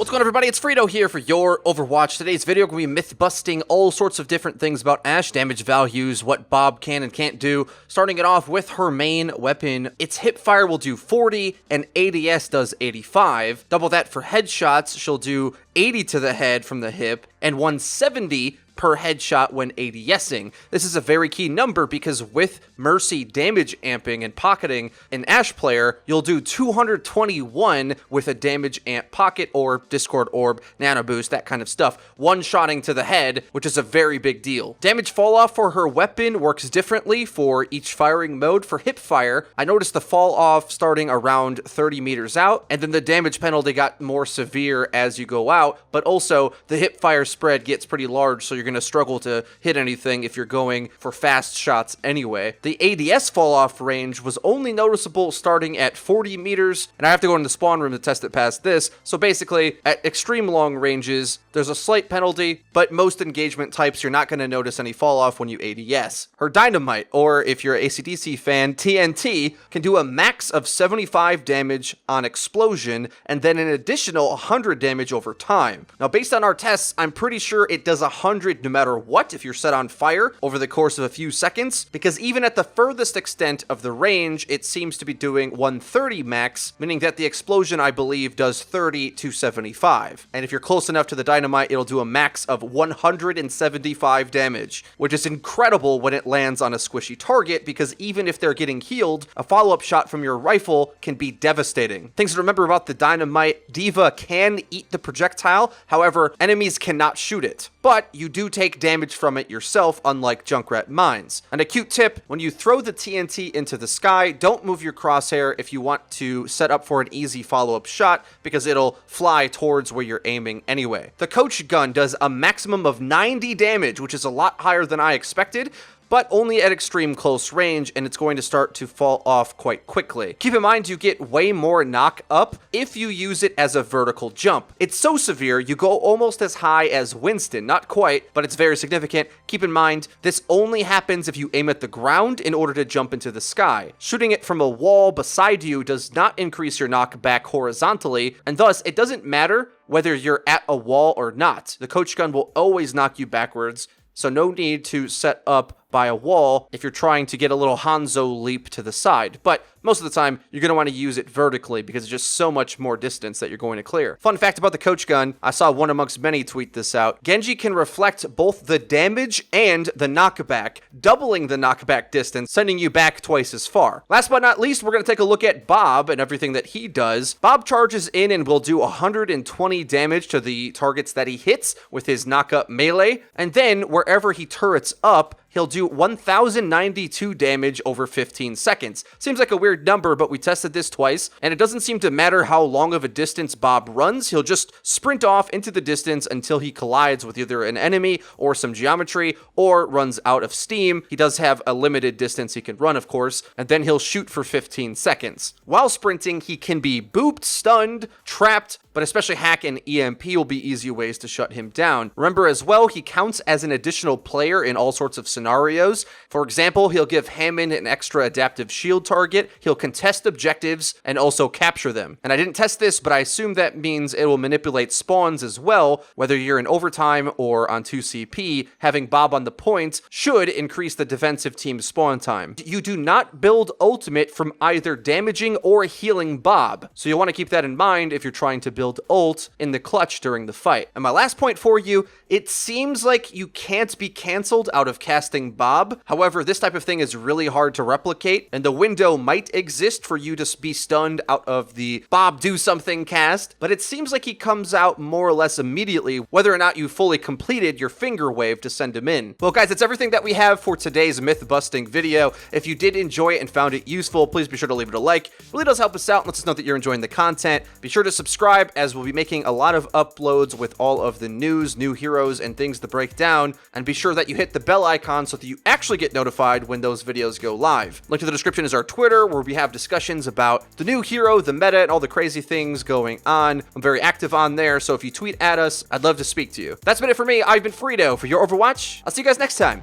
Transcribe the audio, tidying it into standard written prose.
What's going on, everybody? It's FREEDO here for your Overwatch. Today's video we're going to be myth busting all sorts of different things about Ashe damage values, what Bob can and can't do. Starting it off with her main weapon. Its hip fire will do 40 and ADS does 85. Double that for headshots. She'll do 80 to the head from the hip and 170 per headshot when ADSing. This is a very key number because with Mercy damage amping and pocketing an Ashe player, you'll do 221 with a damage amp pocket or Discord orb, nano boost, that kind of stuff. One-shotting to the head, which is a very big deal. Damage fall off for her weapon works differently for each firing mode. For hip fire, I noticed the fall off starting around 30 meters out, and then the damage penalty got more severe as you go out, but also the hip fire spread gets pretty large, so you're going to struggle to hit anything if you're going for fast shots anyway. The ADS fall off range was only noticeable starting at 40 meters, and I have to go in the spawn room to test it past this. So basically, at extreme long ranges, there's a slight penalty, but most engagement types, you're not going to notice any fall off when you ADS. Her dynamite, or if you're an AC/DC fan, TNT, can do a max of 75 damage on explosion, and then an additional 100 damage over time. Now, based on our tests, I'm pretty sure it does 100 no matter what if you're set on fire over the course of a few seconds, because even at the furthest extent of the range, it seems to be doing 130 max, meaning that the explosion, I believe, does 30 to 75. And if you're close enough to the dynamite, it'll do a max of 175 damage, which is incredible when it lands on a squishy target, because even if they're getting healed, a follow-up shot from your rifle can be devastating. Things to remember about the dynamite: D.Va can eat the projectile, however, enemies cannot shoot it. But you do take damage from it yourself, unlike Junkrat mines. And a cute tip: when you throw the TNT into the sky, don't move your crosshair if you want to set up for an easy follow-up shot, because it'll fly towards where you're aiming anyway. The coach gun does a maximum of 90 damage, which is a lot higher than I expected, but only at extreme close range, and it's going to start to fall off quite quickly. Keep in mind, you get way more knock up if you use it as a vertical jump. It's so severe, you go almost as high as Winston. Not quite, but it's very significant. Keep in mind, this only happens if you aim at the ground in order to jump into the sky. Shooting it from a wall beside you does not increase your knockback horizontally, and thus, it doesn't matter whether you're at a wall or not. The coach gun will always knock you backwards, so no need to set up by a wall if you're trying to get a little Hanzo leap to the side. But most of the time, you're going to want to use it vertically because it's just so much more distance that you're going to clear. Fun fact about the coach gun, I saw one amongst many tweet this out. Genji can reflect both the damage and the knockback, doubling the knockback distance, sending you back twice as far. Last but not least, we're going to take a look at Bob and everything that he does. Bob charges in and will do 120 damage to the targets that he hits with his knock-up melee, and then wherever he turrets up, he'll do 1,092 damage over 15 seconds. Seems like a weird number, but we tested this twice, and it doesn't seem to matter how long of a distance Bob runs. He'll just sprint off into the distance until he collides with either an enemy or some geometry, or runs out of steam. He does have a limited distance he can run, of course, and then he'll shoot for 15 seconds. While sprinting, he can be booped, stunned, trapped, but especially hack and EMP will be easy ways to shut him down. Remember as well, he counts as an additional player in all sorts of scenarios. For example, he'll give Hammond an extra adaptive shield target, he'll contest objectives, and also capture them. And I didn't test this, but I assume that means it will manipulate spawns as well. Whether you're in overtime or on 2CP, having Bob on the point should increase the defensive team's spawn time. You do not build ultimate from either damaging or healing Bob, so you'll want to keep that in mind if you're trying to build ult in the clutch during the fight. And my last point for you, it seems like you can't be canceled out of casting Bob. However, this type of thing is really hard to replicate, and the window might exist for you to be stunned out of the Bob do something cast, but it seems like he comes out more or less immediately, whether or not you fully completed your finger wave to send him in. Well, guys, that's everything that we have for today's myth busting video. If you did enjoy it and found it useful, please be sure to leave it a like. It really does help us out and lets us know that you're enjoying the content. Be sure to subscribe, as we'll be making a lot of uploads with all of the news, new heroes, and things to break down. And be sure that you hit the bell icon so that you actually get notified when those videos go live. Link to the description is our Twitter, where we have discussions about the new hero, the meta, and all the crazy things going on. I'm very active on there, so if you tweet at us, I'd love to speak to you. That's been it for me. I've been FREEDO for your Overwatch. I'll see you guys next time.